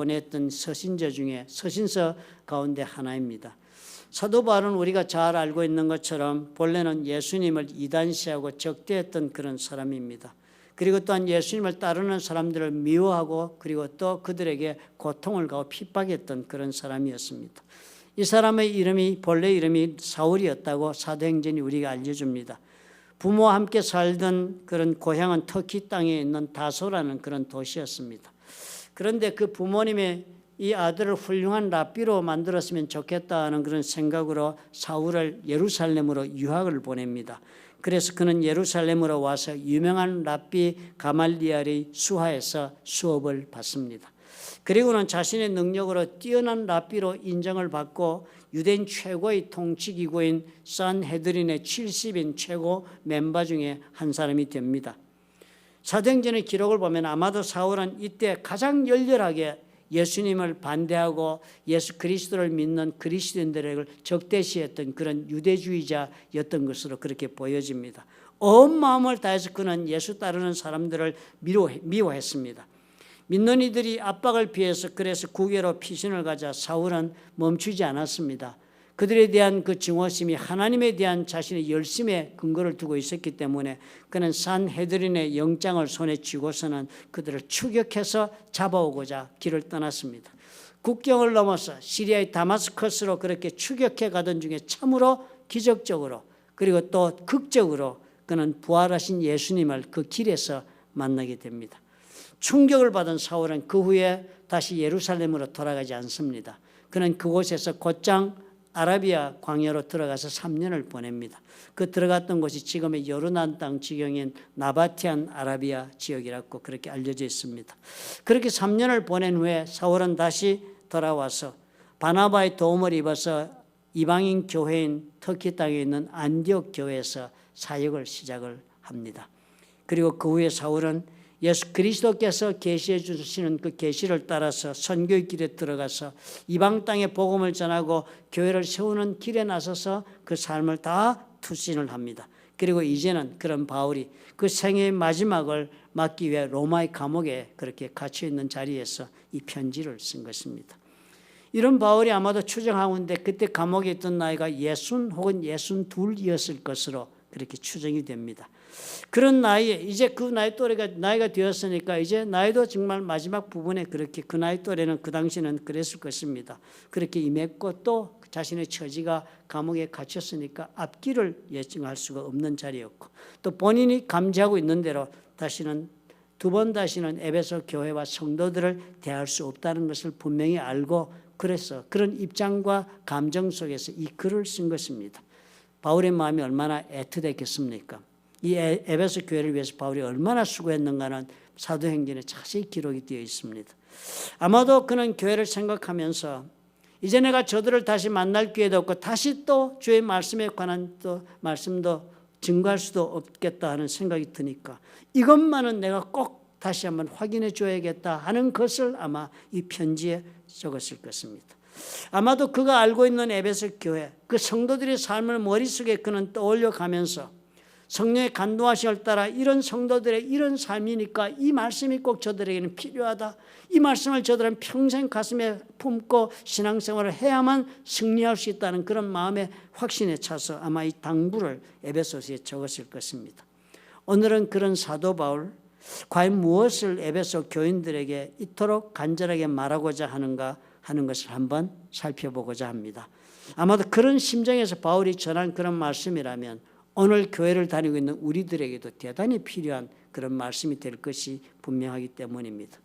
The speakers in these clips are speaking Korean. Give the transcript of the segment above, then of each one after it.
보냈던 서신서 중에 서신서 가운데 하나입니다. 사도 바울은 우리가 잘 알고 있는 것처럼 본래는 예수님을 이단시하고 적대했던 그런 사람입니다. 그리고 또한 예수님을 따르는 사람들을 미워하고 그리고 또 그들에게 고통을 가하고 핍박했던 그런 사람이었습니다. 이 사람의 본래 이름이 사울이었다고 사도행전이 우리가 알려줍니다. 부모와 함께 살던 그런 고향은 터키 땅에 있는 다소라는 그런 도시였습니다. 그런데 그 부모님의 이 아들을 훌륭한 랍비로 만들었으면 좋겠다 하는 그런 생각으로 사울을 예루살렘으로 유학을 보냅니다. 그래서 그는 예루살렘으로 와서 유명한 랍비 가말리엘의 수하에서 수업을 받습니다. 그리고는 자신의 능력으로 뛰어난 랍비로 인정을 받고 유대인 최고의 통치기구인 산헤드린의 70인 최고 멤버 중에 한 사람이 됩니다. 사도행전의 기록을 보면 아마도 사울은 이때 가장 열렬하게 예수님을 반대하고 예수 그리스도를 믿는 그리스도인들을 적대시했던 그런 유대주의자였던 것으로 그렇게 보여집니다. 온 마음을 다해서 그는 예수 따르는 사람들을 미워했습니다. 믿는 이들이 압박을 피해서 그래서 국외로 피신을 가자 사울은 멈추지 않았습니다. 그들에 대한 그 증오심이 하나님에 대한 자신의 열심에 근거를 두고 있었기 때문에 그는 산헤드린의 영장을 손에 쥐고서는 그들을 추격해서 잡아오고자 길을 떠났습니다. 국경을 넘어서 시리아의 다마스커스로 그렇게 추격해 가던 중에 참으로 기적적으로 그리고 또 극적으로 그는 부활하신 예수님을 그 길에서 만나게 됩니다. 충격을 받은 사울은 그 후에 다시 예루살렘으로 돌아가지 않습니다. 그는 그곳에서 곧장 아라비아 광야로 들어가서 3년을 보냅니다. 그 들어갔던 곳이 지금의 요르단 땅 지경인 나바티안 아라비아 지역이라고 그렇게 알려져 있습니다. 그렇게 3년을 보낸 후에 사울은 다시 돌아와서 바나바의 도움을 입어서 이방인 교회인 터키 땅에 있는 안디옥 교회에서 사역을 시작을 합니다. 그리고 그 후에 사울은 예수 그리스도께서 계시해 주시는 그 계시를 따라서 선교의 길에 들어가서 이방 땅에 복음을 전하고 교회를 세우는 길에 나서서 그 삶을 다 투신을 합니다. 그리고 이제는 그런 바울이 그 생애의 마지막을 맞기 위해 로마의 감옥에 그렇게 갇혀 있는 자리에서 이 편지를 쓴 것입니다. 이런 바울이 아마도 추정하고 있는데 그때 감옥에 있던 나이가 60 혹은 62이었을 것으로 그렇게 추정이 됩니다. 그런 나이에 이제 그 나이 또래가 나이가 되었으니까 이제 나이도 정말 마지막 부분에 그렇게 그 나이 또래는 그 당시는 그랬을 것입니다. 그렇게 임했고 또 자신의 처지가 감옥에 갇혔으니까 앞길을 예측할 수가 없는 자리였고 또 본인이 감지하고 있는 대로 두 번 다시는 에베소 교회와 성도들을 대할 수 없다는 것을 분명히 알고 그래서 그런 입장과 감정 속에서 이 글을 쓴 것입니다. 바울의 마음이 얼마나 애틋했겠습니까? 이 에베소 교회를 위해서 바울이 얼마나 수고했는가는 사도행전에 자세히 기록이 되어 있습니다. 아마도 그는 교회를 생각하면서 이제 내가 저들을 다시 만날 기회도 없고 다시 또 주의 말씀에 관한 또 말씀도 증거할 수도 없겠다 하는 생각이 드니까 이것만은 내가 꼭 다시 한번 확인해 줘야겠다 하는 것을 아마 이 편지에 적었을 것입니다. 아마도 그가 알고 있는 에베소 교회 그 성도들의 삶을 머릿속에 그는 떠올려 가면서 성령의 간도하심을 따라 이런 성도들의 이런 삶이니까 이 말씀이 꼭 저들에게는 필요하다. 이 말씀을 저들은 평생 가슴에 품고 신앙생활을 해야만 승리할 수 있다는 그런 마음의 확신에 차서 아마 이 당부를 에베소서에 적었을 것입니다. 오늘은 그런 사도 바울 과연 무엇을 에베소 교인들에게 이토록 간절하게 말하고자 하는가 하는 것을 한번 살펴보고자 합니다. 아마도 그런 심정에서 바울이 전한 그런 말씀이라면 오늘 교회를 다니고 있는 우리들에게도 대단히 필요한 그런 말씀이 될 것이 분명하기 때문입니다.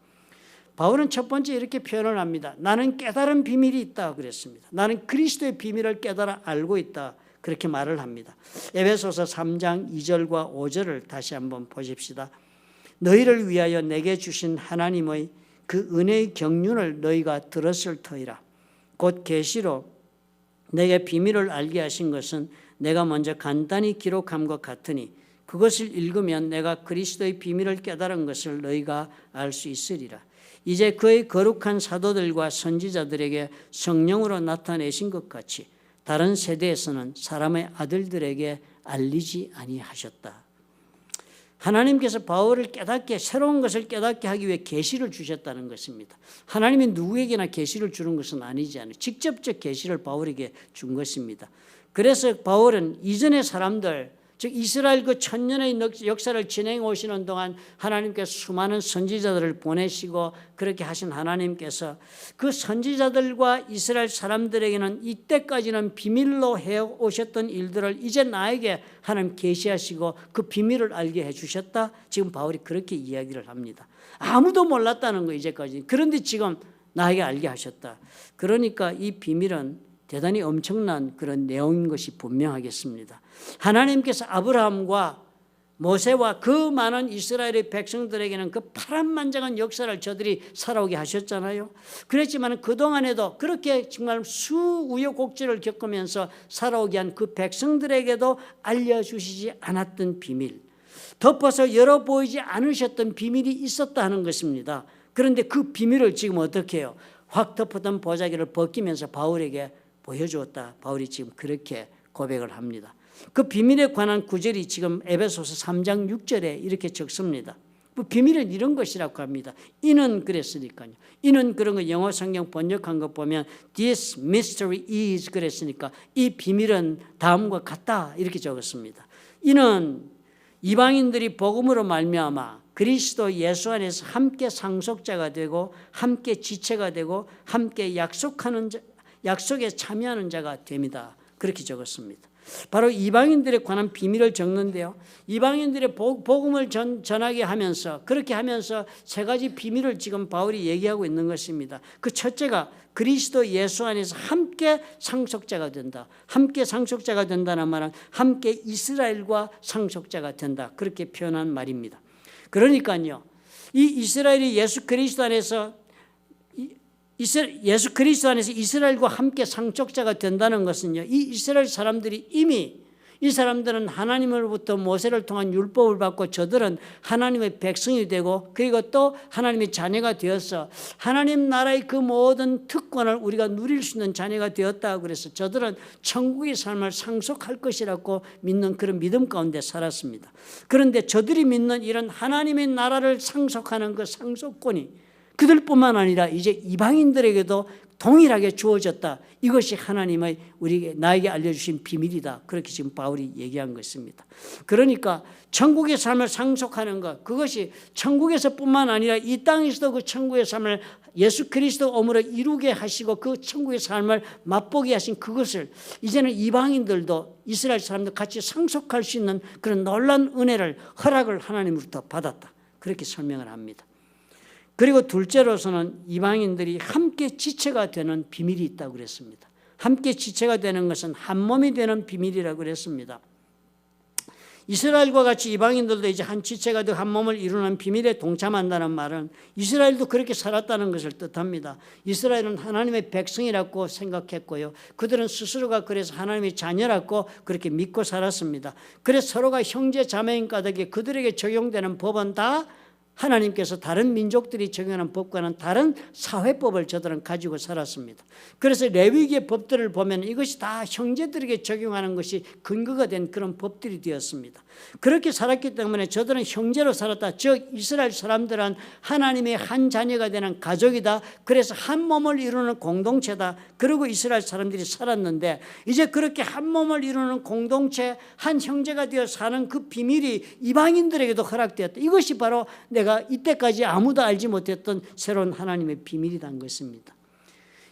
바울은 첫 번째 이렇게 표현을 합니다. 나는 깨달은 비밀이 있다 그랬습니다. 나는 그리스도의 비밀을 깨달아 알고 있다 그렇게 말을 합니다. 에베소서 3장 2절과 5절을 다시 한번 보십시다. 너희를 위하여 내게 주신 하나님의 그 은혜의 경륜을 너희가 들었을 터이라. 곧 계시로 내게 비밀을 알게 하신 것은 내가 먼저 간단히 기록한 것 같으니 그것을 읽으면 내가 그리스도의 비밀을 깨달은 것을 너희가 알 수 있으리라. 이제 그의 거룩한 사도들과 선지자들에게 성령으로 나타내신 것 같이 다른 세대에서는 사람의 아들들에게 알리지 아니하셨다. 하나님께서 바울을 깨닫게, 새로운 것을 깨닫게 하기 위해 계시를 주셨다는 것입니다. 하나님이 누구에게나 계시를 주는 것은 아니지 않아요. 직접적 계시를 바울에게 준 것입니다. 그래서 바울은 이전의 사람들, 즉 이스라엘 그 천년의 역사를 진행해 오시는 동안 하나님께서 수많은 선지자들을 보내시고 그렇게 하신 하나님께서 그 선지자들과 이스라엘 사람들에게는 이때까지는 비밀로 해오셨던 일들을 이제 나에게 하나님 계시하시고 그 비밀을 알게 해주셨다. 지금 바울이 그렇게 이야기를 합니다. 아무도 몰랐다는 거예요, 이제까지. 그런데 지금 나에게 알게 하셨다. 그러니까 이 비밀은 대단히 엄청난 그런 내용인 것이 분명하겠습니다. 하나님께서 아브라함과 모세와 그 많은 이스라엘의 백성들에게는 그 파란만장한 역사를 저들이 살아오게 하셨잖아요. 그랬지만 그동안에도 그렇게 정말 수우여곡절을 겪으면서 살아오게 한 그 백성들에게도 알려주시지 않았던 비밀, 덮어서 열어보이지 않으셨던 비밀이 있었다 하는 것입니다. 그런데 그 비밀을 지금 어떻게 해요? 확 덮었던 보자기를 벗기면서 바울에게 보여주었다. 바울이 지금 그렇게 고백을 합니다. 그 비밀에 관한 구절이 지금 에베소서 3장 6절에 이렇게 적습니다. 그 비밀은 이런 것이라고 합니다. 이는 그랬으니까요. 이는 그런 거 영어 성경 번역한 거 보면 This mystery is 그랬으니까 이 비밀은 다음과 같다 이렇게 적었습니다. 이는 이방인들이 복음으로 말미암아 그리스도 예수 안에서 함께 상속자가 되고 함께 지체가 되고 함께 약속에 참여하는 자가 됩니다. 그렇게 적었습니다. 바로 이방인들에 관한 비밀을 적는데요. 이방인들의 복음을 전하게 하면서 그렇게 하면서 세 가지 비밀을 지금 바울이 얘기하고 있는 것입니다. 그 첫째가 그리스도 예수 안에서 함께 상속자가 된다. 함께 상속자가 된다는 말은 함께 이스라엘과 상속자가 된다. 그렇게 표현한 말입니다. 그러니까요. 이 이스라엘이 예수 그리스도 안에서 이스라엘과 함께 상속자가 된다는 것은요. 이 이스라엘 사람들이 이미 이 사람들은 하나님으로부터 모세를 통한 율법을 받고 저들은 하나님의 백성이 되고 그리고 또 하나님의 자녀가 되어서 하나님 나라의 그 모든 특권을 우리가 누릴 수 있는 자녀가 되었다. 그래서 저들은 천국의 삶을 상속할 것이라고 믿는 그런 믿음 가운데 살았습니다. 그런데 저들이 믿는 이런 하나님의 나라를 상속하는 그 상속권이 그들뿐만 아니라 이제 이방인들에게도 동일하게 주어졌다. 이것이 하나님의 나에게 알려주신 비밀이다. 그렇게 지금 바울이 얘기한 것입니다. 그러니까 천국의 삶을 상속하는 것, 그것이 천국에서뿐만 아니라 이 땅에서도 그 천국의 삶을 예수 그리스도 오므로 이루게 하시고 그 천국의 삶을 맛보게 하신 그것을 이제는 이방인들도 이스라엘 사람들 같이 상속할 수 있는 그런 놀라운 은혜를 허락을 하나님으로부터 받았다. 그렇게 설명을 합니다. 그리고 둘째로서는 이방인들이 함께 지체가 되는 비밀이 있다고 그랬습니다. 함께 지체가 되는 것은 한 몸이 되는 비밀이라고 그랬습니다. 이스라엘과 같이 이방인들도 이제 한 지체가 되어 한 몸을 이루는 비밀에 동참한다는 말은 이스라엘도 그렇게 살았다는 것을 뜻합니다. 이스라엘은 하나님의 백성이라고 생각했고요. 그들은 스스로가 그래서 하나님의 자녀라고 그렇게 믿고 살았습니다. 그래서 서로가 형제 자매인 까닭에 그들에게 적용되는 법은 다 하나님께서 다른 민족들이 적용하는 법과는 다른 사회법을 저들은 가지고 살았습니다. 그래서 레위기의 법들을 보면 이것이 다 형제들에게 적용하는 것이 근거가 된 그런 법들이 되었습니다. 그렇게 살았기 때문에 저들은 형제로 살았다. 즉 이스라엘 사람들은 하나님의 한 자녀가 되는 가족이다. 그래서 한 몸을 이루는 공동체다. 그리고 이스라엘 사람들이 살았는데 이제 그렇게 한 몸을 이루는 공동체, 한 형제가 되어 사는 그 비밀이 이방인들에게도 허락되었다. 이것이 바로 내가 이때까지 아무도 알지 못했던 새로운 하나님의 비밀이라는 것입니다.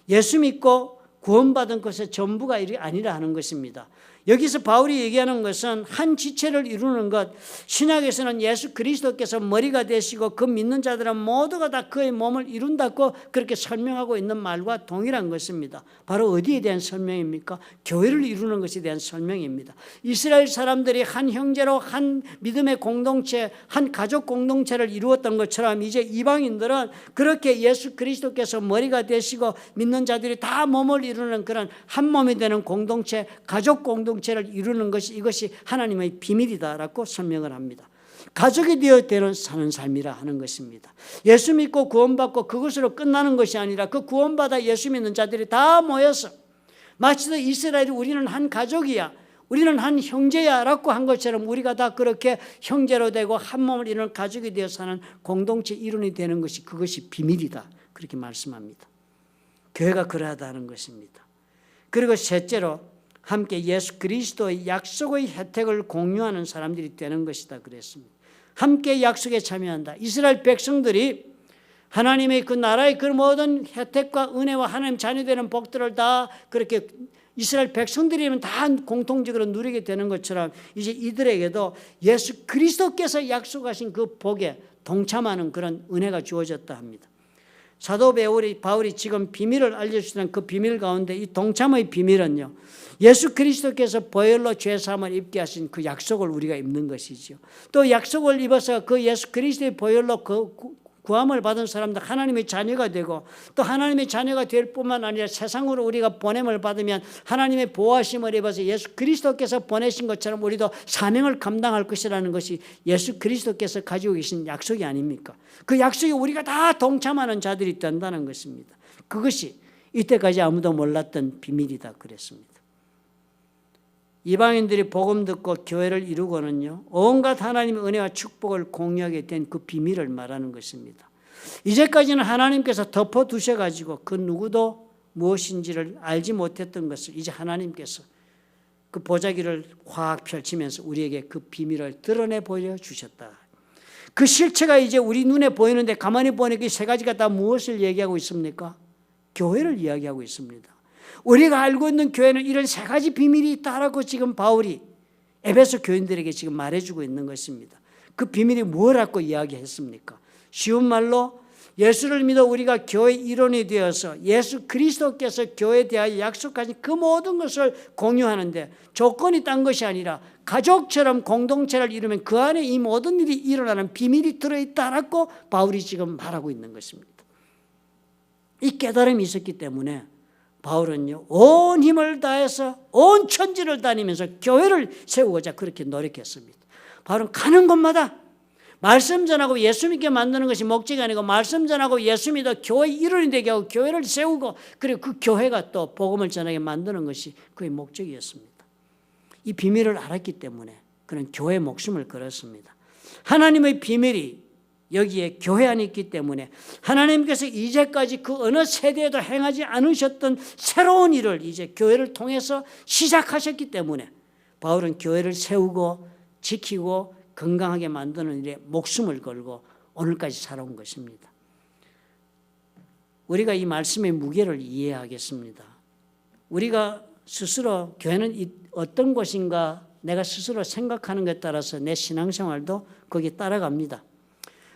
예수 믿고 구원받은 것의 전부가 아니라 하는 것입니다. 여기서 바울이 얘기하는 것은 한 지체를 이루는 것, 신약에서는 예수 그리스도께서 머리가 되시고 그 믿는 자들은 모두가 다 그의 몸을 이룬다고 그렇게 설명하고 있는 말과 동일한 것입니다. 바로 어디에 대한 설명입니까? 교회를 이루는 것에 대한 설명입니다. 이스라엘 사람들이 한 형제로 한 믿음의 공동체, 한 가족 공동체를 이루었던 것처럼 이제 이방인들은 그렇게 예수 그리스도께서 머리가 되시고 믿는 자들이 다 몸을 이루는 그런 한 몸이 되는 공동체, 가족 공동체를 이루는 것이 이것이 하나님의 비밀이다라고 설명을 합니다. 가족이 되어 사는 삶이라 하는 것입니다. 예수 믿고 구원받고 그것으로 끝나는 것이 아니라 그 구원받아 예수 믿는 자들이 다 모여서 마치 이스라엘이 우리는 한 가족이야. 우리는 한 형제야라고 한 것처럼 우리가 다 그렇게 형제로 되고 한 몸을 이루는 가족이 되어 사는 공동체 일원이 되는 것이 그것이 비밀이다. 그렇게 말씀합니다. 교회가 그러하다는 것입니다. 그리고 셋째로 함께 예수 그리스도의 약속의 혜택을 공유하는 사람들이 되는 것이다 그랬습니다. 함께 약속에 참여한다. 이스라엘 백성들이 하나님의 그 나라의 그 모든 혜택과 은혜와 하나님 자녀되는 복들을 다 그렇게 이스라엘 백성들이면 다 공통적으로 누리게 되는 것처럼 이제 이들에게도 예수 그리스도께서 약속하신 그 복에 동참하는 그런 은혜가 주어졌다 합니다. 사도 바울이 지금 비밀을 알려주시는 그 비밀 가운데 이 동참의 비밀은요, 예수 그리스도께서 보혈로 죄사함을 입게 하신 그 약속을 우리가 입는 것이죠. 또 약속을 입어서 그 예수 그리스도의 보혈로 구함을 받은 사람들 하나님의 자녀가 되고, 또 하나님의 자녀가 될 뿐만 아니라 세상으로 우리가 보냄을 받으면 하나님의 보호하심을 입어서 예수 그리스도께서 보내신 것처럼 우리도 사명을 감당할 것이라는 것이 예수 그리스도께서 가지고 계신 약속이 아닙니까? 그 약속에 우리가 다 동참하는 자들이 된다는 것입니다. 그것이 이때까지 아무도 몰랐던 비밀이다 그랬습니다. 이방인들이 복음 듣고 교회를 이루고는요, 온갖 하나님의 은혜와 축복을 공유하게 된 그 비밀을 말하는 것입니다. 이제까지는 하나님께서 덮어두셔가지고 그 누구도 무엇인지를 알지 못했던 것을 이제 하나님께서 그 보자기를 확 펼치면서 우리에게 그 비밀을 드러내 보여주셨다. 그 실체가 이제 우리 눈에 보이는데 가만히 보니까 이 세 가지가 다 무엇을 얘기하고 있습니까? 교회를 이야기하고 있습니다. 우리가 알고 있는 교회는 이런 세 가지 비밀이 있다라고 지금 바울이 에베소 교인들에게 지금 말해주고 있는 것입니다. 그 비밀이 뭐라고 이야기했습니까? 쉬운 말로 예수를 믿어 우리가 교회 일원이 되어서 예수 그리스도께서 교회에 대하여 약속하신 그 모든 것을 공유하는데 조건이 딴 것이 아니라 가족처럼 공동체를 이루면 그 안에 이 모든 일이 일어나는 비밀이 들어있다라고 바울이 지금 말하고 있는 것입니다. 이 깨달음이 있었기 때문에 바울은요, 온 힘을 다해서 온 천지를 다니면서 교회를 세우고자 그렇게 노력했습니다. 바울은 가는 곳마다 말씀 전하고 예수 믿게 만드는 것이 목적이 아니고 말씀 전하고 예수 믿어 교회 일원이 되게 하고 교회를 세우고 그리고 그 교회가 또 복음을 전하게 만드는 것이 그의 목적이었습니다. 이 비밀을 알았기 때문에 그는 교회의 목숨을 걸었습니다. 하나님의 비밀이 여기에 교회 안에 있기 때문에 하나님께서 이제까지 그 어느 세대에도 행하지 않으셨던 새로운 일을 이제 교회를 통해서 시작하셨기 때문에 바울은 교회를 세우고 지키고 건강하게 만드는 일에 목숨을 걸고 오늘까지 살아온 것입니다. 우리가 이 말씀의 무게를 이해하겠습니다. 우리가 스스로 교회는 어떤 곳인가 내가 스스로 생각하는 것에 따라서 내 신앙생활도 거기에 따라갑니다.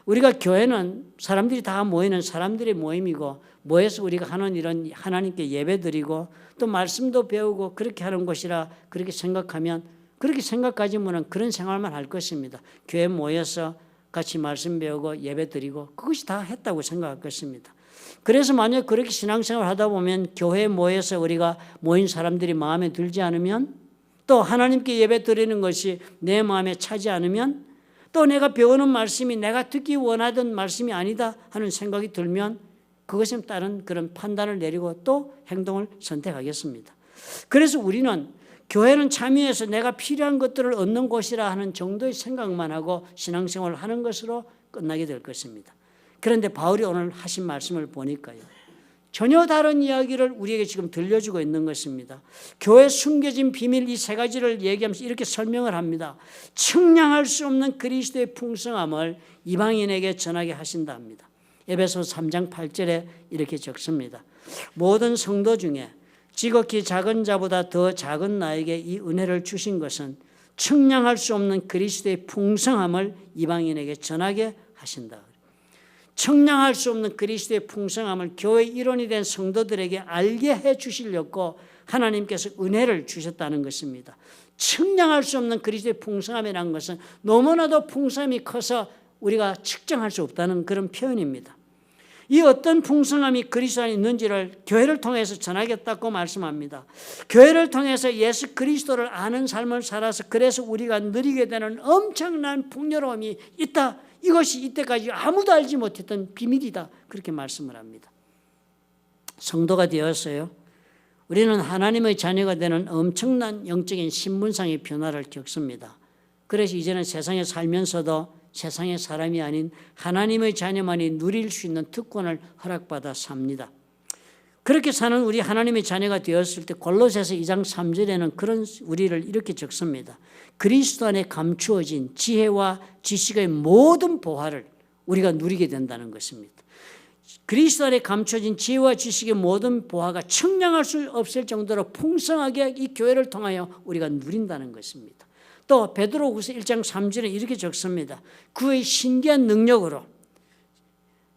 우리가 교회는 사람들이 다 모이는 사람들의 모임이고 모여서 우리가 하는 이런 하나님께 예배드리고 또 말씀도 배우고 그렇게 하는 곳이라 그렇게 생각하면 그렇게 생각하지만 그런 생활만 할 것입니다. 교회 모여서 같이 말씀 배우고 예배드리고 그것이 다 했다고 생각할 것입니다. 그래서 만약 그렇게 신앙생활을 하다 보면 교회에 모여서 우리가 모인 사람들이 마음에 들지 않으면 또 하나님께 예배드리는 것이 내 마음에 차지 않으면 또 내가 배우는 말씀이 내가 듣기 원하던 말씀이 아니다 하는 생각이 들면 그것에 따른 그런 판단을 내리고 또 행동을 선택하겠습니다. 그래서 우리는 교회는 참여해서 내가 필요한 것들을 얻는 곳이라 하는 정도의 생각만 하고 신앙생활을 하는 것으로 끝나게 될 것입니다. 그런데 바울이 오늘 하신 말씀을 보니까요, 전혀 다른 이야기를 우리에게 지금 들려주고 있는 것입니다. 교회에 숨겨진 비밀 이 세 가지를 얘기하면서 이렇게 설명을 합니다. 측량할 수 없는 그리스도의 풍성함을 이방인에게 전하게 하신다 합니다. 에베소 3장 8절에 이렇게 적습니다. 모든 성도 중에 지극히 작은 자보다 더 작은 나에게 이 은혜를 주신 것은 측량할 수 없는 그리스도의 풍성함을 이방인에게 전하게 하신다. 측량할 수 없는 그리스도의 풍성함을 교회 일원이 된 성도들에게 알게 해 주시려고 하나님께서 은혜를 주셨다는 것입니다. 측량할 수 없는 그리스도의 풍성함이라는 것은 너무나도 풍성함이 커서 우리가 측정할 수 없다는 그런 표현입니다. 이 어떤 풍성함이 그리스도 안에 있는지를 교회를 통해서 전하겠다고 말씀합니다. 교회를 통해서 예수 그리스도를 아는 삶을 살아서 그래서 우리가 누리게 되는 엄청난 풍요로움이 있다. 이것이 이때까지 아무도 알지 못했던 비밀이다. 그렇게 말씀을 합니다. 성도가 되었어요. 우리는 하나님의 자녀가 되는 엄청난 영적인 신분상의 변화를 겪습니다. 그래서 이제는 세상에 살면서도 세상의 사람이 아닌 하나님의 자녀만이 누릴 수 있는 특권을 허락받아 삽니다. 그렇게 사는 우리 하나님의 자녀가 되었을 때 골로새서 2장 3절에는 그런 우리를 이렇게 적습니다. 그리스도 안에 감추어진 지혜와 지식의 모든 보화를 우리가 누리게 된다는 것입니다. 그리스도 안에 감춰진 지혜와 지식의 모든 보화가 측량할 수 없을 정도로 풍성하게 이 교회를 통하여 우리가 누린다는 것입니다. 또 베드로후서 1장 3절에 이렇게 적습니다. 그의 신기한 능력으로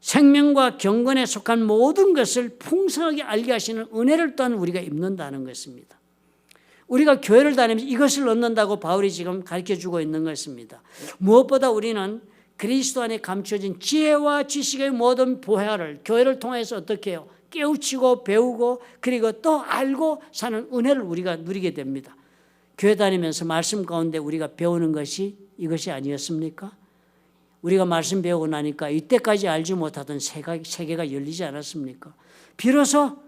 생명과 경건에 속한 모든 것을 풍성하게 알게 하시는 은혜를 또한 우리가 입는다는 것입니다. 우리가 교회를 다니면서 이것을 얻는다고 바울이 지금 가르쳐주고 있는 것입니다. 무엇보다 우리는 그리스도 안에 감춰진 지혜와 지식의 모든 보화를 교회를 통해서 어떻게 해요? 깨우치고 배우고 그리고 또 알고 사는 은혜를 우리가 누리게 됩니다. 교회 다니면서 말씀 가운데 우리가 배우는 것이 이것이 아니었습니까? 우리가 말씀 배우고 나니까 이때까지 알지 못하던 세계가 열리지 않았습니까? 비로소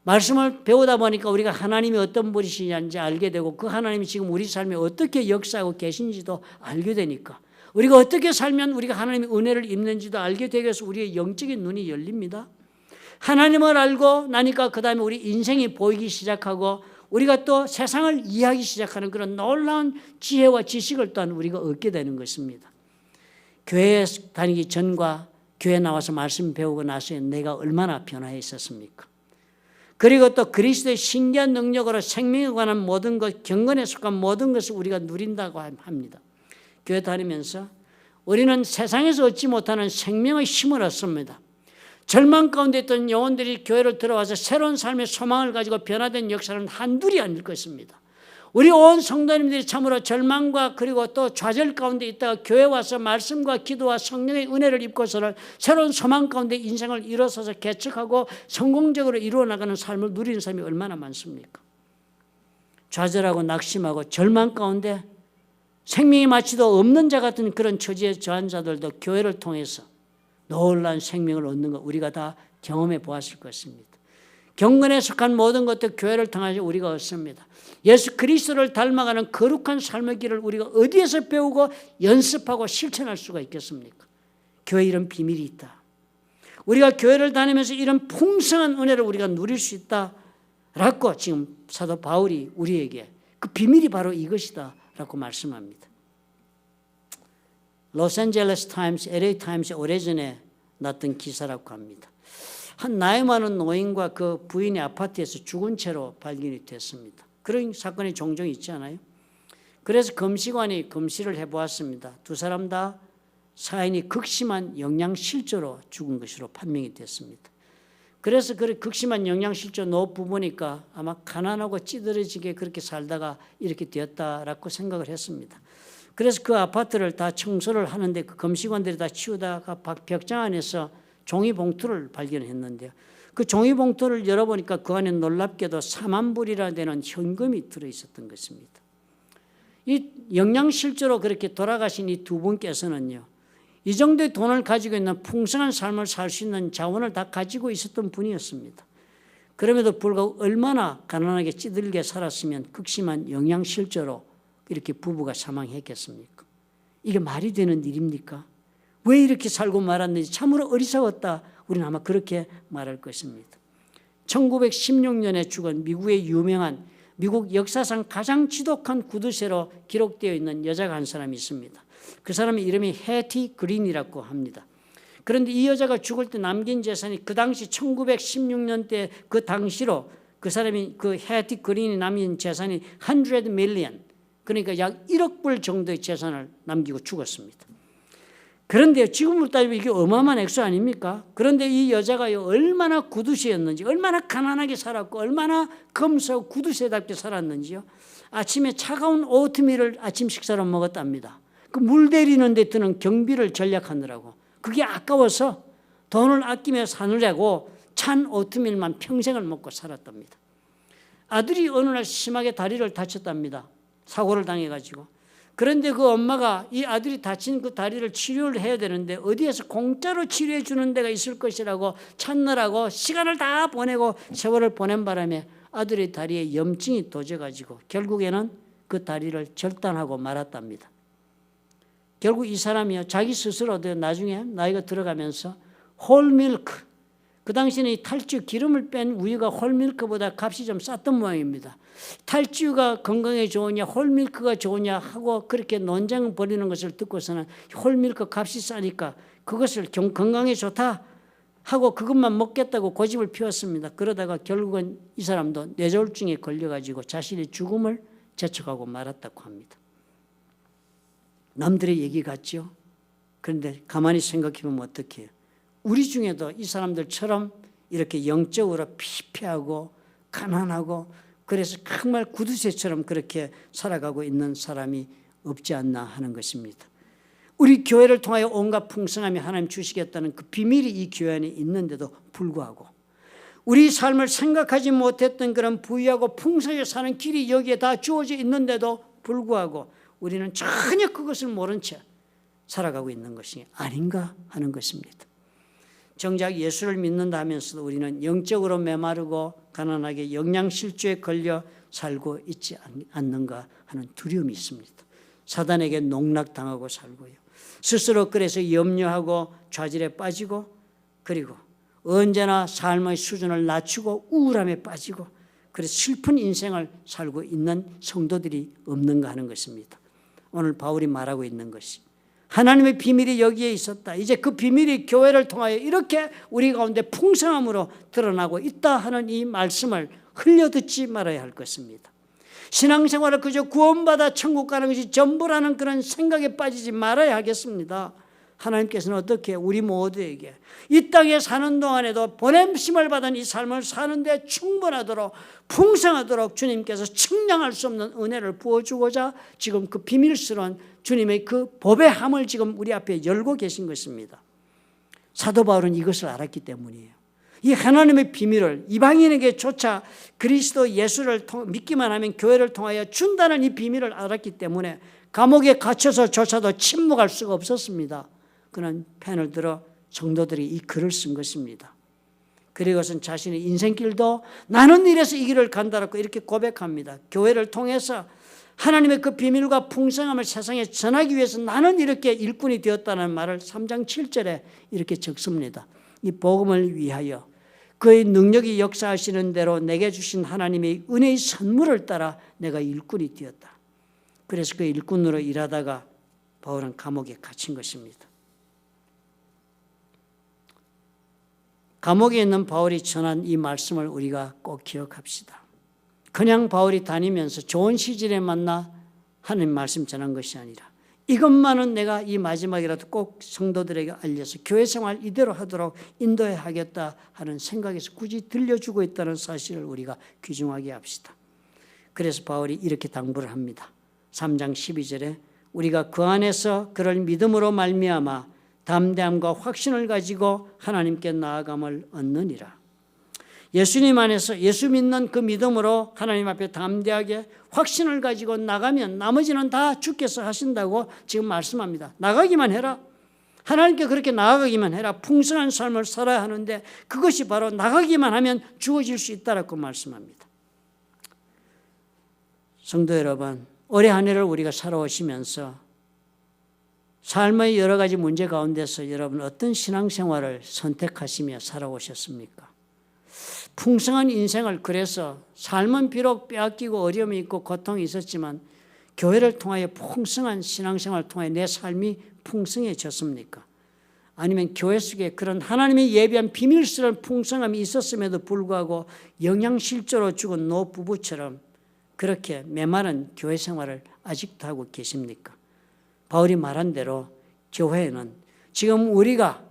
말씀을 배우다 보니까 우리가 하나님이 어떤 분이신지 알게 되고 그 하나님이 지금 우리 삶에 어떻게 역사하고 계신지도 알게 되니까 우리가 어떻게 살면 우리가 하나님의 은혜를 입는지도 알게 되게 해서 우리의 영적인 눈이 열립니다. 하나님을 알고 나니까 그 다음에 우리 인생이 보이기 시작하고 우리가 또 세상을 이해하기 시작하는 그런 놀라운 지혜와 지식을 또한 우리가 얻게 되는 것입니다. 교회에 다니기 전과 교회 나와서 말씀 배우고 나서 내가 얼마나 변화해 있었습니까? 그리고 또 그리스도의 신기한 능력으로 생명에 관한 모든 것, 경건에 속한 모든 것을 우리가 누린다고 합니다. 교회 다니면서 우리는 세상에서 얻지 못하는 생명의 힘을 얻습니다. 절망 가운데 있던 영혼들이 교회를 들어와서 새로운 삶의 소망을 가지고 변화된 역사는 한둘이 아닐 것입니다. 우리 온 성도님들이 참으로 절망과 그리고 또 좌절 가운데 있다가 교회 와서 말씀과 기도와 성령의 은혜를 입고서는 새로운 소망 가운데 인생을 일어서서 개척하고 성공적으로 이루어 나가는 삶을 누리는 사람이 얼마나 많습니까? 좌절하고 낙심하고 절망 가운데 생명이 마치도 없는 자 같은 그런 처지에 처한 자들도 교회를 통해서 놀라운 생명을 얻는 것 우리가 다 경험해 보았을 것입니다. 경건에 속한 모든 것들 교회를 통해서 우리가 얻습니다. 예수 그리스도를 닮아가는 거룩한 삶의 길을 우리가 어디에서 배우고 연습하고 실천할 수가 있겠습니까? 교회에 이런 비밀이 있다. 우리가 교회를 다니면서 이런 풍성한 은혜를 우리가 누릴 수 있다라고 지금 사도 바울이 우리에게 그 비밀이 바로 이것이다 라고 말씀합니다. 로스앤젤레스 타임스, LA 타임스에 오래전에 났던 기사라고 합니다. 한 나이 많은 노인과 그 부인의 아파트에서 죽은 채로 발견이 됐습니다. 그런 사건이 종종 있지 않아요? 그래서 검시관이 검시를 해보았습니다. 두 사람 다 사인이 극심한 영양실조로 죽은 것으로 판명이 됐습니다. 그래서 그 극심한 영양실조 노부부니까 아마 가난하고 찌들어지게 그렇게 살다가 이렇게 되었다라고 생각을 했습니다. 그래서 그 아파트를 다 청소를 하는데 그 검시관들이 다 치우다가 벽장 안에서 종이봉투를 발견했는데요. 그 종이봉투를 열어보니까 그 안에 놀랍게도 4만 불이나 되는 현금이 들어있었던 것입니다. 이 영양실조로 그렇게 돌아가신 이 두 분께서는요. 이 정도의 돈을 가지고 있는 풍성한 삶을 살 수 있는 자원을 다 가지고 있었던 분이었습니다. 그럼에도 불구하고 얼마나 가난하게 찌들게 살았으면 극심한 영양실조로 이렇게 부부가 사망했겠습니까? 이게 말이 되는 일입니까? 왜 이렇게 살고 말았는지 참으로 어리석었다. 우리는 아마 그렇게 말할 것입니다. 1916년에 죽은 미국의 유명한 미국 역사상 가장 지독한 구두쇠로 기록되어 있는 여자가 한 사람이 있습니다. 그 사람의 이름이 해티 그린이라고 합니다. 그런데 이 여자가 죽을 때 남긴 재산이 그 당시 1916년대 그 당시로 그 사람이 그 해티 그린이 남긴 재산이 100 밀리언 그러니까 약 1억 불 정도의 재산을 남기고 죽었습니다. 그런데 지금으로 따지면 이게 어마어마한 액수 아닙니까? 그런데 이 여자가 얼마나 구두쇠였는지 얼마나 가난하게 살았고 얼마나 검소하고 구두쇠답게 살았는지요. 아침에 차가운 오트밀을 아침 식사로 먹었답니다. 그 물 데리는 데 드는 경비를 전략하느라고 그게 아까워서 돈을 아끼며 사느라고 찬 오트밀만 평생을 먹고 살았답니다. 아들이 어느 날 심하게 다리를 다쳤답니다. 사고를 당해가지고. 그런데 그 엄마가 이 아들이 다친 그 다리를 치료를 해야 되는데 어디에서 공짜로 치료해 주는 데가 있을 것이라고 찾느라고 시간을 다 보내고 세월을 보낸 바람에 아들의 다리에 염증이 도져가지고 결국에는 그 다리를 절단하고 말았답니다. 결국 이 사람이요, 자기 스스로도 나중에 나이가 들어가면서 홀밀크, 그 당시에는 이 탈주 기름을 뺀 우유가 홀밀크보다 값이 좀 쌌던 모양입니다. 탈주가 건강에 좋으냐 홀밀크가 좋으냐 하고 그렇게 논쟁을 벌이는 것을 듣고서는 홀밀크 값이 싸니까 그것을 건강에 좋다 하고 그것만 먹겠다고 고집을 피웠습니다. 그러다가 결국은 이 사람도 뇌졸중에 걸려가지고 자신의 죽음을 재촉하고 말았다고 합니다. 남들의 얘기 같죠? 그런데 가만히 생각해보면 어떻게 해요? 우리 중에도 이 사람들처럼 이렇게 영적으로 피폐하고 가난하고 그래서 정말 구두쇠처럼 그렇게 살아가고 있는 사람이 없지 않나 하는 것입니다. 우리 교회를 통하여 온갖 풍성함이 하나님 주시겠다는 그 비밀이 이 교회 안에 있는데도 불구하고 우리 삶을 생각하지 못했던 그런 부유하고 풍성하게 사는 길이 여기에 다 주어져 있는데도 불구하고 우리는 전혀 그것을 모른 채 살아가고 있는 것이 아닌가 하는 것입니다. 정작 예수를 믿는다 하면서도 우리는 영적으로 메마르고 가난하게 영양실조에 걸려 살고 있지 않는가 하는 두려움이 있습니다. 사단에게 농락당하고 살고요. 스스로 그래서 염려하고 좌절에 빠지고 그리고 언제나 삶의 수준을 낮추고 우울함에 빠지고 그래서 슬픈 인생을 살고 있는 성도들이 없는가 하는 것입니다. 오늘 바울이 말하고 있는 것이 하나님의 비밀이 여기에 있었다. 이제 그 비밀이 교회를 통하여 이렇게 우리 가운데 풍성함으로 드러나고 있다 하는 이 말씀을 흘려듣지 말아야 할 것입니다. 신앙생활을 그저 구원받아 천국 가는 것이 전부라는 그런 생각에 빠지지 말아야 하겠습니다. 하나님께서는 어떻게 우리 모두에게 이 땅에 사는 동안에도 보냄심을 받은 이 삶을 사는데 충분하도록 풍성하도록 주님께서 측량할 수 없는 은혜를 부어주고자 지금 그 비밀스러운 주님의 그 법의 함을 지금 우리 앞에 열고 계신 것입니다. 사도 바울은 이것을 알았기 때문이에요. 이 하나님의 비밀을 이방인에게조차 그리스도 예수를 믿기만 하면 교회를 통하여 준다는 이 비밀을 알았기 때문에 감옥에 갇혀서조차도 침묵할 수가 없었습니다. 그는 펜을 들어 성도들이 이 글을 쓴 것입니다. 그리고선 자신의 인생길도 나는 이래서 이 길을 간다라고 이렇게 고백합니다. 교회를 통해서 하나님의 그 비밀과 풍성함을 세상에 전하기 위해서 나는 이렇게 일꾼이 되었다는 말을 3장 7절에 이렇게 적습니다. 이 복음을 위하여 그의 능력이 역사하시는 대로 내게 주신 하나님의 은혜의 선물을 따라 내가 일꾼이 되었다. 그래서 그 일꾼으로 일하다가 바울은 감옥에 갇힌 것입니다. 감옥에 있는 바울이 전한 이 말씀을 우리가 꼭 기억합시다. 그냥 바울이 다니면서 좋은 시절에 만나 하나님 말씀 전한 것이 아니라 이것만은 내가 이 마지막이라도 꼭 성도들에게 알려서 교회 생활 이대로 하도록 인도해야 하겠다 하는 생각에서 굳이 들려주고 있다는 사실을 우리가 귀중하게 합시다. 그래서 바울이 이렇게 당부를 합니다. 3장 12절에 우리가 그 안에서 그를 믿음으로 말미암아 담대함과 확신을 가지고 하나님께 나아감을 얻느니라. 예수님 안에서 예수 믿는 그 믿음으로 하나님 앞에 담대하게 확신을 가지고 나가면 나머지는 다 주께서 하신다고 지금 말씀합니다. 나가기만 해라. 하나님께 그렇게 나아가기만 해라. 풍성한 삶을 살아야 하는데 그것이 바로 나가기만 하면 주어질 수 있다라고 말씀합니다. 성도 여러분, 올해 한 해를 우리가 살아오시면서 삶의 여러 가지 문제 가운데서 여러분 어떤 신앙생활을 선택하시며 살아오셨습니까? 풍성한 인생을 그래서 삶은 비록 빼앗기고 어려움이 있고 고통이 있었지만 교회를 통하여 풍성한 신앙생활을 통해 내 삶이 풍성해졌습니까? 아니면 교회 속에 그런 하나님의 예비한 비밀스러운 풍성함이 있었음에도 불구하고 영양실조로 죽은 노부부처럼 그렇게 메마른 교회 생활을 아직도 하고 계십니까? 바울이 말한 대로 교회에는 지금 우리가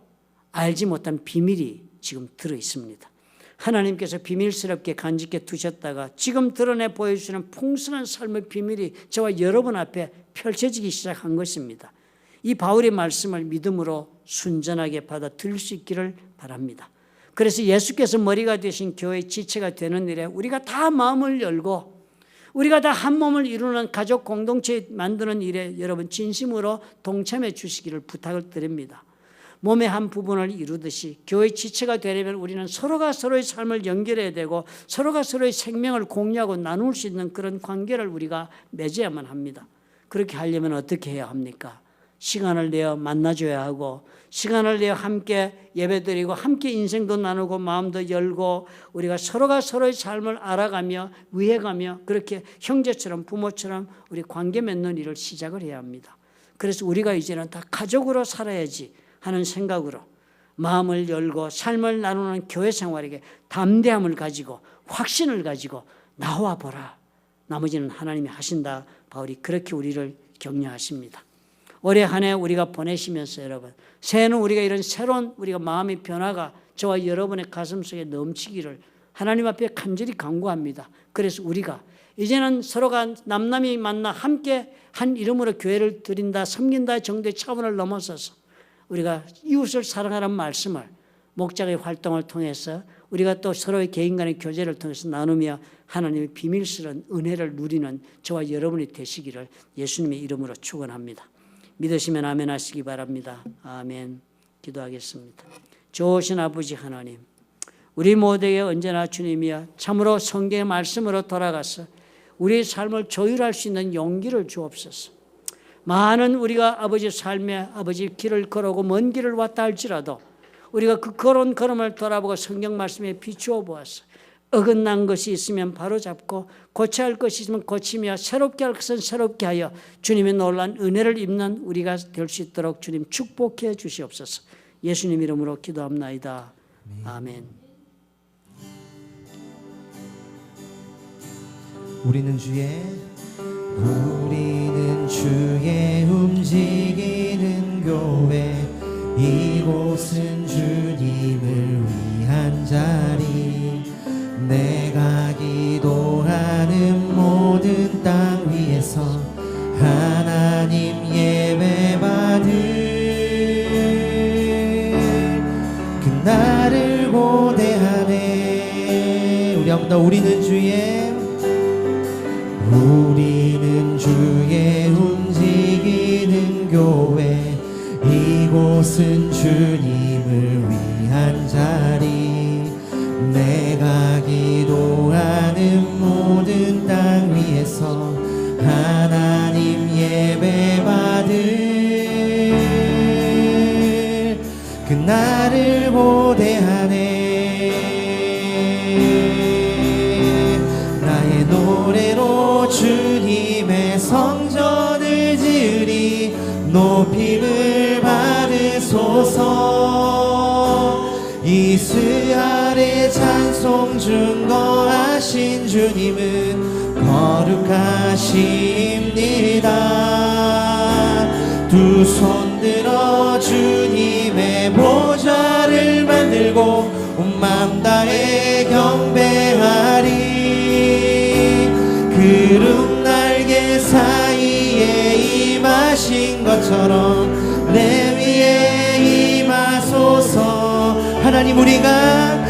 알지 못한 비밀이 지금 들어 있습니다. 하나님께서 비밀스럽게 간직해 두셨다가 지금 드러내 보여주시는 풍성한 삶의 비밀이 저와 여러분 앞에 펼쳐지기 시작한 것입니다. 이 바울의 말씀을 믿음으로 순전하게 받아들일 수 있기를 바랍니다. 그래서 예수께서 머리가 되신 교회의 지체가 되는 일에 우리가 다 마음을 열고 우리가 다 한 몸을 이루는 가족 공동체 만드는 일에 여러분 진심으로 동참해 주시기를 부탁을 드립니다. 몸의 한 부분을 이루듯이 교회 지체가 되려면 우리는 서로가 서로의 삶을 연결해야 되고 서로가 서로의 생명을 공유하고 나눌 수 있는 그런 관계를 우리가 맺어야만 합니다. 그렇게 하려면 어떻게 해야 합니까? 시간을 내어 만나줘야 하고 시간을 내어 함께 예배드리고 함께 인생도 나누고 마음도 열고 우리가 서로가 서로의 삶을 알아가며 위해가며 그렇게 형제처럼 부모처럼 우리 관계 맺는 일을 시작을 해야 합니다. 그래서 우리가 이제는 다 가족으로 살아야지 하는 생각으로 마음을 열고 삶을 나누는 교회 생활에게 담대함을 가지고 확신을 가지고 나와 보라. 나머지는 하나님이 하신다. 바울이 그렇게 우리를 격려하십니다. 올해 한 해 우리가 보내시면서 여러분 새해는 우리가 이런 새로운 우리가 마음의 변화가 저와 여러분의 가슴 속에 넘치기를 하나님 앞에 간절히 간구합니다. 그래서 우리가 이제는 서로가 남남이 만나 함께 한 이름으로 교회를 드린다 섬긴다 정도의 차원을 넘어서서 우리가 이웃을 사랑하라는 말씀을 목장의 활동을 통해서 우리가 또 서로의 개인 간의 교제를 통해서 나누며 하나님의 비밀스러운 은혜를 누리는 저와 여러분이 되시기를 예수님의 이름으로 축원합니다. 믿으시면 아멘 하시기 바랍니다. 아멘. 기도하겠습니다. 좋으신 아버지 하나님, 우리 모두에게 언제나 주님이여 참으로 성경의 말씀으로 돌아가서 우리의 삶을 조율할 수 있는 용기를 주옵소서. 많은 우리가 아버지 삶에 아버지 길을 걸어오고 먼 길을 왔다 할지라도 우리가 그 걸어온 걸음을 돌아보고 성경 말씀에 비추어 보아서 어긋난 것이 있으면 바로잡고 고쳐야 할 것이 있으면 고치며 새롭게 할 것은 새롭게 하여 주님의 놀라운 은혜를 입는 우리가 될 수 있도록 주님 축복해 주시옵소서. 예수님 이름으로 기도합나이다. 아멘. 우리는 주의 움직이는 교회, 이곳은 주님을 위한 자리. 내가 기도하는 모든 땅 위에서 하나님 예배받을 그날을 고대하네. 우리 한번 더 우리는 주의 움직이는 교회, 이곳은 주님을 위한 자리. 내가 기도하는 모든 땅 위에서 하나님 예배받을 그날을 고대하네. 나의 노래로 주님의 성전을 지으리. 높임을 받으소서. 이스라엘의 찬송 증거하신 주님은 거룩하십니다. 두 손 들어 주님의 보좌를 만들고 온 마음 다해 경배하리. 구름 날개 사이에 임하신 것처럼 내 위에 임하소서. 하나님 우리가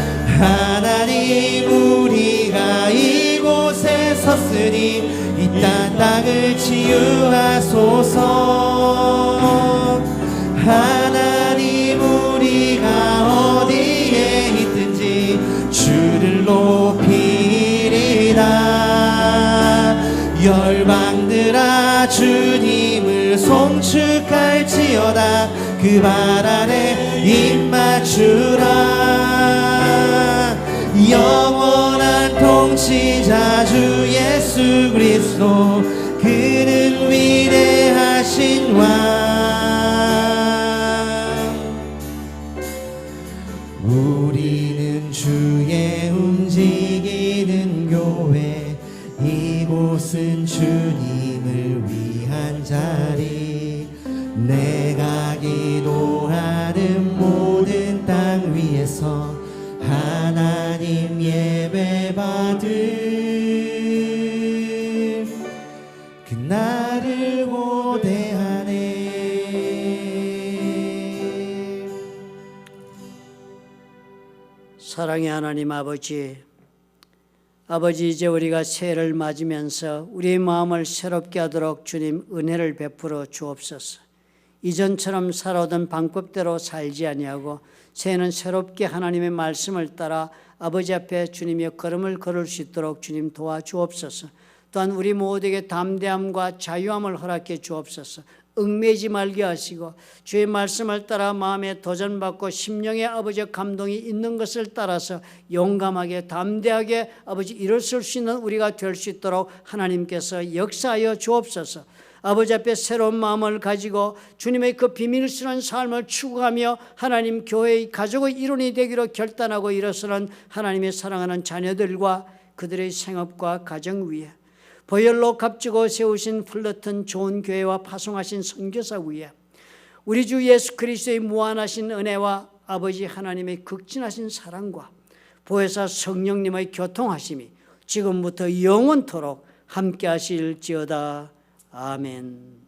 이곳에 섰으니 이 땅을 치유하소서. 하나님 우리가 어디에 있든지 주를 높이리라. 열방들아 주님을 송축할지어다. 그 발 아래 입맞추라. 영원한 통치자 주 예수 그리스도, 그는 위대하신 왕. 우리는 주의 움직이는 교회, 이곳은 주님을 위한 자리. 내가 기도하는 모든 땅 위에서 하나님 예배받을 그날을 고대하네. 사랑의 하나님 아버지, 이제 우리가 새해를 맞으면서 우리의 마음을 새롭게 하도록 주님 은혜를 베풀어 주옵소서. 이전처럼 살아오던 방법대로 살지 아니하고 새해는 새롭게 하나님의 말씀을 따라 아버지 앞에 주님의 걸음을 걸을 수 있도록 주님 도와주옵소서. 또한 우리 모두에게 담대함과 자유함을 허락해 주옵소서. 얽매이지 말게 하시고 주의 말씀을 따라 마음에 도전받고 심령의 아버지의 감동이 있는 것을 따라서 용감하게 담대하게 아버지 일어설 수 있는 우리가 될 수 있도록 하나님께서 역사하여 주옵소서. 아버지 앞에 새로운 마음을 가지고 주님의 그 비밀스러운 삶을 추구하며 하나님 교회의 가족의 일원이 되기로 결단하고 일어서는 하나님의 사랑하는 자녀들과 그들의 생업과 가정 위에 보혈로 값지고 세우신 풀러튼 좋은 교회와 파송하신 선교사 위에 우리 주 예수 그리스도의 무한하신 은혜와 아버지 하나님의 극진하신 사랑과 보혜사 성령님의 교통하심이 지금부터 영원토록 함께 하실지어다. 아멘.